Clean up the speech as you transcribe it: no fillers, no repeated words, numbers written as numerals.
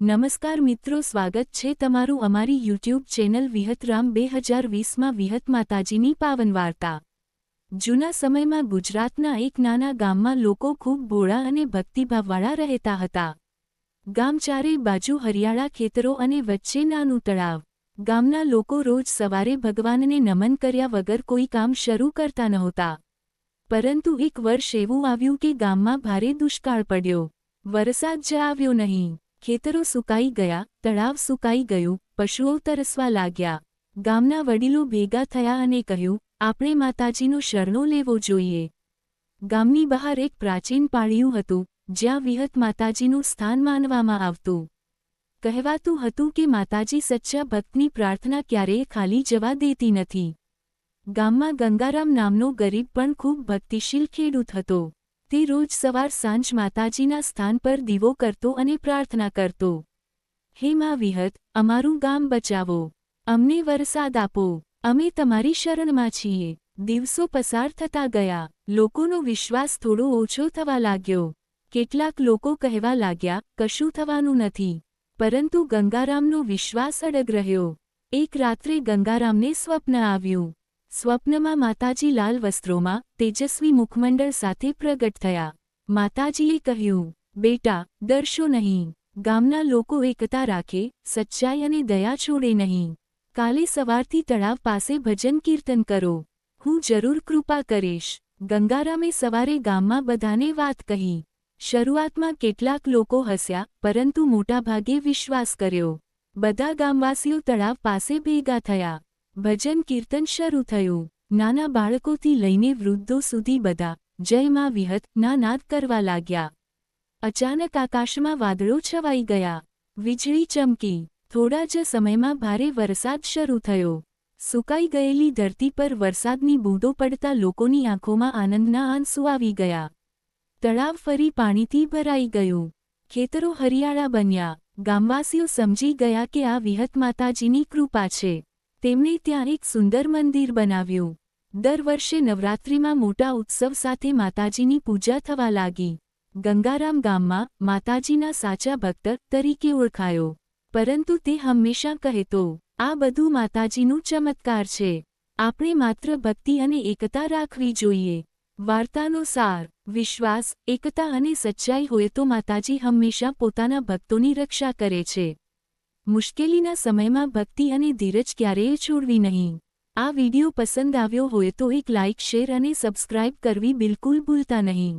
નમસ્કાર મિત્રો, સ્વાગત છે તમારું અમારી યુટ્યુબ ચેનલ વિહતરામ 2020માં વિહત માતાજીની પાવન વાર્તા। જૂના સમયમાં ગુજરાતના એક નાના ગામમાં લોકો ખૂબ ભોળા અને ભક્તિભાવવાળા રહેતા હતા। ગામ ચારે બાજુ હરિયાળા ખેતરો અને વચ્ચે નાનું તળાવ। ગામના લોકો રોજ સવારે ભગવાનને નમન કર્યા વગર કોઈ કામ શરૂ કરતા નહોતા। પરંતુ એક વર્ષ એવું આવ્યું કે ગામમાં ભારે દુષ્કાળ પડ્યો। વરસાદ જ આવ્યો નહીં। ખેતરો સુકાઈ ગયા, તળાવ સુકાઈ ગયું, પશુઓ તરસવા લાગ્યા। ગામના વડીલો ભેગા થયા અને કહ્યું, આપણે માતાજીનો શરણો લેવો જોઈએ। ગામની બહાર એક પ્રાચીન પાળિયું હતું, જ્યાં વિહત માતાજીનું સ્થાન માનવામાં આવતું। કહેવાતું હતું કે માતાજી સચ્ચા ભક્તની પ્રાર્થના ક્યારેય ખાલી જવા દેતી નથી। ગામમાં ગંગારામ નામનો ગરીબ પણ ખૂબ ભક્તિશીલ ખેડૂત હતો। તે રોજ સવાર સાંજ માતાજીના સ્થાન પર દીવો કરતો અને પ્રાર્થના કરતો, હે મા વિહત, અમારું ગામ બચાવો, અમને વરસાદ આપો, અમે તમારી શરણમાં છીએ। દિવસો પસાર થતા ગયા। લોકોનો વિશ્વાસ થોડો ઓછો થવા લાગ્યો। કેટલાક લોકો કહેવા લાગ્યા, કશું થવાનું નથી। પરંતુ ગંગારામનો વિશ્વાસ અડગ રહ્યો। એક રાત્રે ગંગારામને સ્વપ્ન આવ્યું। સ્વપ્નમાં માતાજી લાલ વસ્ત્રોમાં, તેજસ્વી મુખમંડળ સાથે પ્રગટ થયા। માતાજીએ કહ્યું, બેટા, ડરશો નહીં। ગામના લોકો એકતા રાખે, સચ્ચાઈ અને દયા છોડે નહીં। કાલે સવારથી તળાવ પાસે ભજન કીર્તન કરો, હું જરૂર કૃપા કરીશ। ગંગારામે સવારે ગામમાં બધાને વાત કહી। શરૂઆતમાં કેટલાક લોકો હસ્યા, પરંતુ મોટાભાગે વિશ્વાસ કર્યો। બધા ગામવાસીઓ તળાવ પાસે ભેગા થયા। ભજન કીર્તન શરૂ થયું। નાના બાળકોથી લઈને વૃદ્ધો સુધી બધા જય મા વિહત ના નાદ કરવા લાગ્યા। અચાનક આકાશમાં વાદળો છવાઈ ગયા। વીજળી ચમકી। થોડા જ સમયમાં ભારે વરસાદ શરૂ થયો। સુકાઈ ગયેલી ધરતી પર વરસાદની બૂંદો પડતા લોકોની આંખોમાં આનંદના આંસુ આવી ગયા। તળાવ ફરી પાણીથી ભરાઈ ગયું। ખેતરો હરિયાળા બન્યા। ગામવાસીઓ સમજી ગયા કે આ વિહત માતાજીની કૃપા છે। તેમણે ત્યાં એક સુંદર મંદિર બનાવ્યું। દર વર્ષે નવરાત્રિમાં મોટા ઉત્સવ સાથે માતાજીની પૂજા થવા લાગી। ગંગારામ ગામમાં માતાજીના સાચા ભક્ત તરીકે ઓળખાયો। પરંતુ તે હંમેશા કહેતો, આ બધું માતાજીનું ચમત્કાર છે। આપણે માત્ર ભક્તિ અને એકતા રાખવી જોઈએ। વાર્તાનો સાર: વિશ્વાસ, એકતા અને સચ્ચાઈ હોય તો માતાજી હંમેશા પોતાના ભક્તોની રક્ષા કરે છે। મુશ્કેલીના સમયમાં ભક્તિ અને ધીરજ ક્યારેય છોડવી નહીં। આ વિડિયો પસંદ આવ્યો હોય તો એક લાઇક, શેર અને સબસ્ક્રાઇબ કરવી બિલકુલ ભૂલતા નહીં।